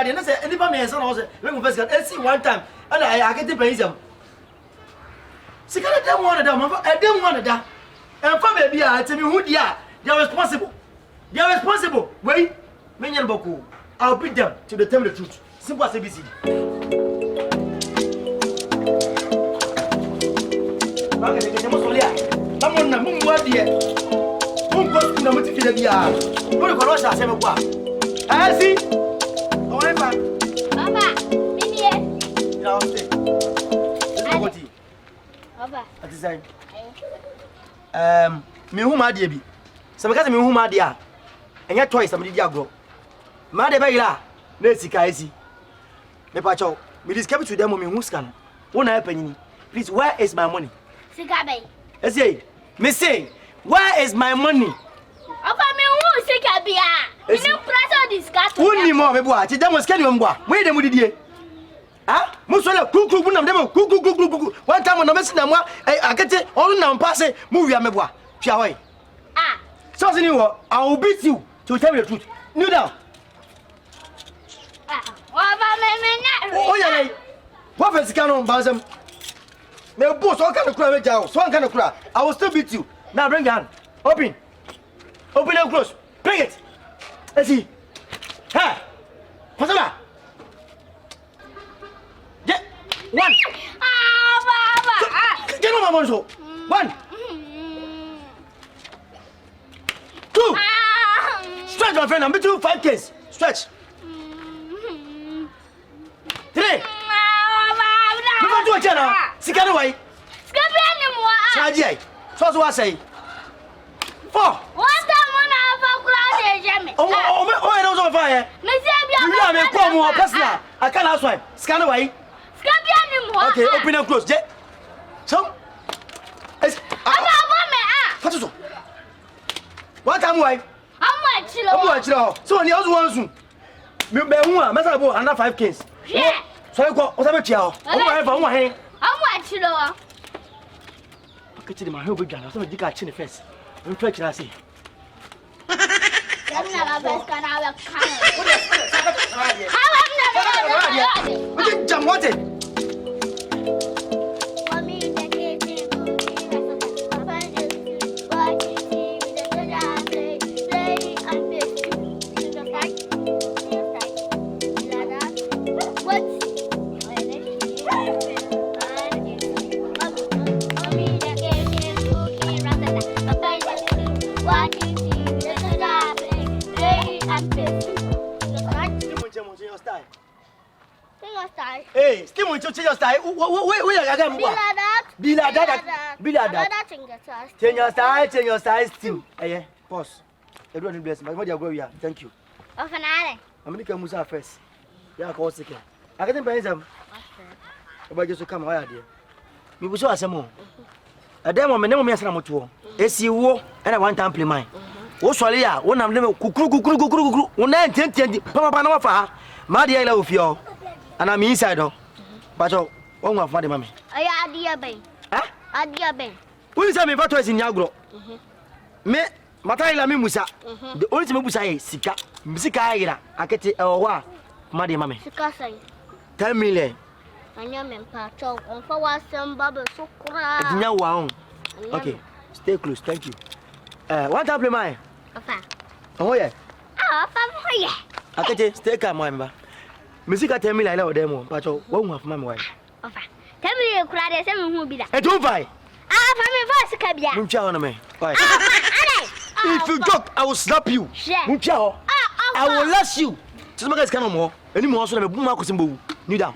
idea. And say anybody may say also. Let me first get see one time. And I get the payism. See, I don't want them. I don't want that. And for baby, I tell me who they are. They are responsible. They are responsible. Wait, many Boku. I'll beat them to tell the truth. Simple as ABC. Someone na mumu adie. Mungo na mutifile bia. Wole ko rocha se mekwa. Si. O we fa. Papa, mini e. Ya o se. Kokotii. Papa. Ati sai. Me hu ma adie bi. Se me ka se me hu ma adie a. Enya toys am di agro. Ma de bayira na esika esi. Me pa chaw. Me discover to them me hu scan. Wona yapanyini. Please, where is my money? Sika bay. Say, me say, where is my money? Papa, me who sika bia. You no pressure discuss. Who ni mo me boa? Ti dem scan mo boa. We dem didie. Ah? Mo so le kuku na dem kuku. One time na me si na mo akete onu na mpase mo wia me boa. Pia hoy. Ah. So sini wo, I will beat you to tell me the truth. Kneel down. Ah. Papa, me na. Oh yeah. What is scan on bazam? Me boss all kind of cry me jaw. So kind of cry. I will still beat you. Now bring your hand. Open. Open and close. Bring it. Let's see. Ha. What's that? Get one. Papa. Get on my money so. 1. 2. Stretch my friend. I'm between 5 Ks. Stretch. 3. What do I tell you? Sika no way. Sika bia ni mo. Saji. So what say? 4. What time na fa kura de jeme. Oh, I don't know fire. Me se bia. You are me come more personal. I can't ask why. Scan away. Sika bia ni mo. Okay, open and close. So. Aba me What is it? What time why? Amu achiro. So ni ozu wansu. Me hu a mesa bo under 5 Ks. Yeah. So you go, o sabe tia o. O wa fa, o wa hen. Amu achiro. Akete ma he obedwa na so di ka chi ne first. We try kira say. Yam na ba best kana wa kana. What is jam what it? Hey, still want to change your style. Where are you going? Be like that. Change your style still. Hey, pause. Everyone bless me. What you go here? Thank you. O fanare. I'm going to come first. Yeah, call second. I can't buy some. About just to come where there. Me was so asemo. A demo me nemo me asana moto. Esi wo and I want time play mine. Wo swale ya, wo nam dem kukuru. Wo na ntenti. Papa na wa fa. Ma dia ila ofio. And I'm inside though. But one of my mammy. I idea ben. Huh? Idea ben. Who is me fatwas in Yagro? Me, Mataila Mimusa. The only Musa is Sika. Msika, Akete or Maddy Mammy. Sika say 10 million. I am in patrol on for some bubble so cry. Okay, stay close. Thank you. What up, my? Oh, yeah. Akete, stay calm, member. Musica tell me like that demo, but one of my wife. Tell me you cried as who be that. I don't buy. First cabia. Muncha on me. If you joke, I will slap you. Muncha. I will lash you. Just make us come more. Any more so boom mark symbol. Kneel down.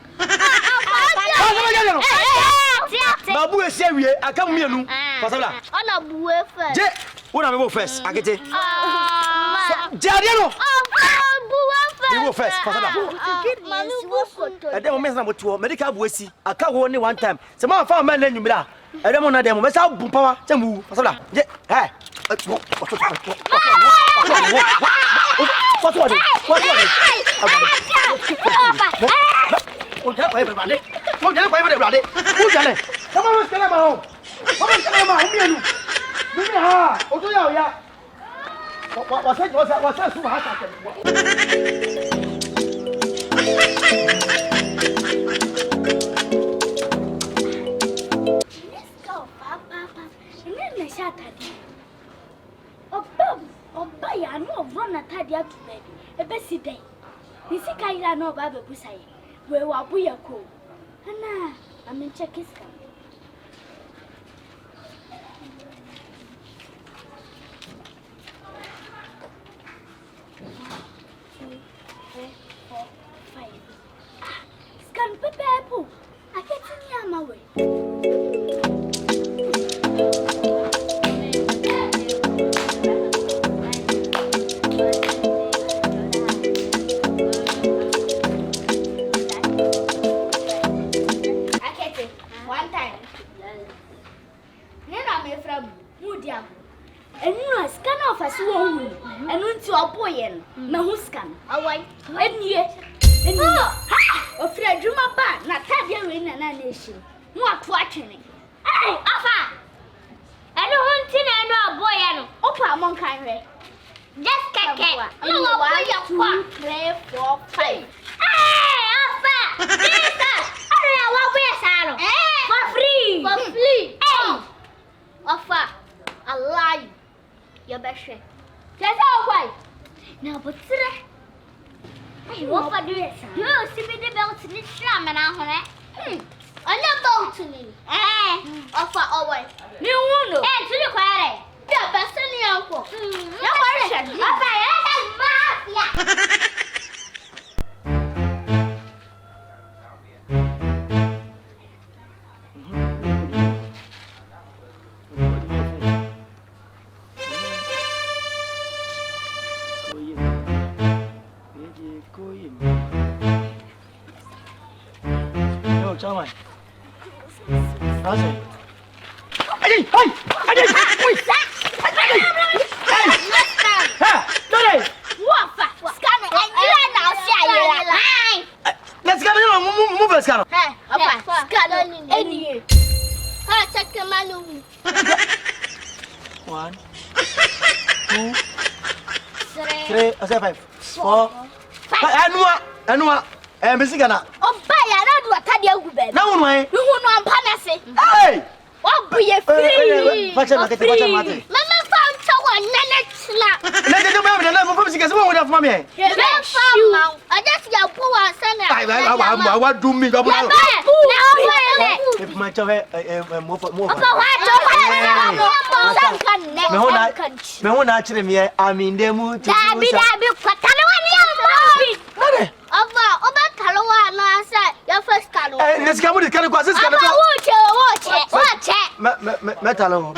Babu is serious. I come here no. Pasala. On a bue first. Je, what am I first? Akete. Jadiano. You go first, Pasala. I don't mess up with you. Medical bossy. I can't go only one time. Some of our men you bra. I don't know them. Mess up power. Jamu. Pasala. Je, hey. What? Everybody. Come on, stand up. What's No, Baba Busai. Where are we? Anna, I'm in check his car. 1, 2, 3, 4, 5. Scan Pepper. I can't see my way. And once you are boy, no scan. Away, when you a Fred Juma Ban, not have you in a nation. What watching it? Hey, Alpha! I don't want to know boy, Opa among kind. Just Kaka. Oh, 1, 2, 3, 4, 5. Hey, Alpha! For free! For free! Hey! Alpha! A lie. Your best friend. That's all right. Now, but I walk on this. You see the belt in this sham and I want to me. Offer away. You won't. And to the quiet. You're best in the uncle. No question. Mafia. Come on. Let's go. Move us, Carol. Check the manu. 1, 2, 3, 5, 4, 5. Anua. Misigana. Oh, buy a Tadia. No way. You won't know Panassi. Hey! What be a free? What's a matter? Mamma found someone, Nanette slap. Let me remember the level of because one of mommy. I just got poor son. I want to me. If my child more. No one actually me. I'm in the mood to your first canoe. Let's come with the canoe. Metal.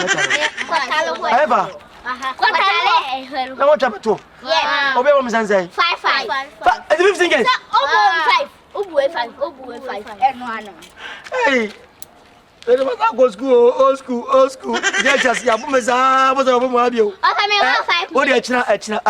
Ever. I want to 2. Yeah. Obey what Miss say. 5. 15 games. 5. And 1. Hey. I go school, old school. Just Yabumasa was over Mabio. What do you say?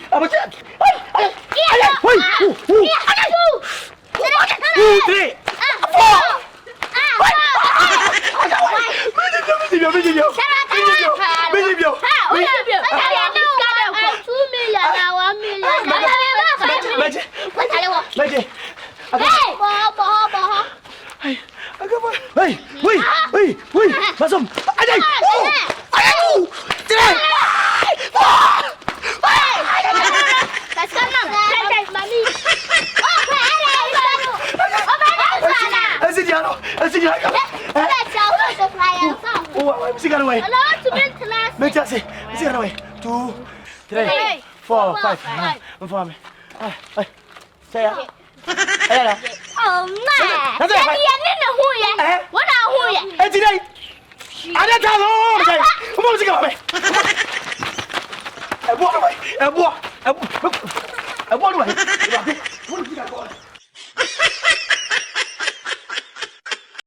What about this? What? Away. 2, 3, 4, 5. For me. Say it. Oh, man. What are you? that time. Come on, come on. A boy.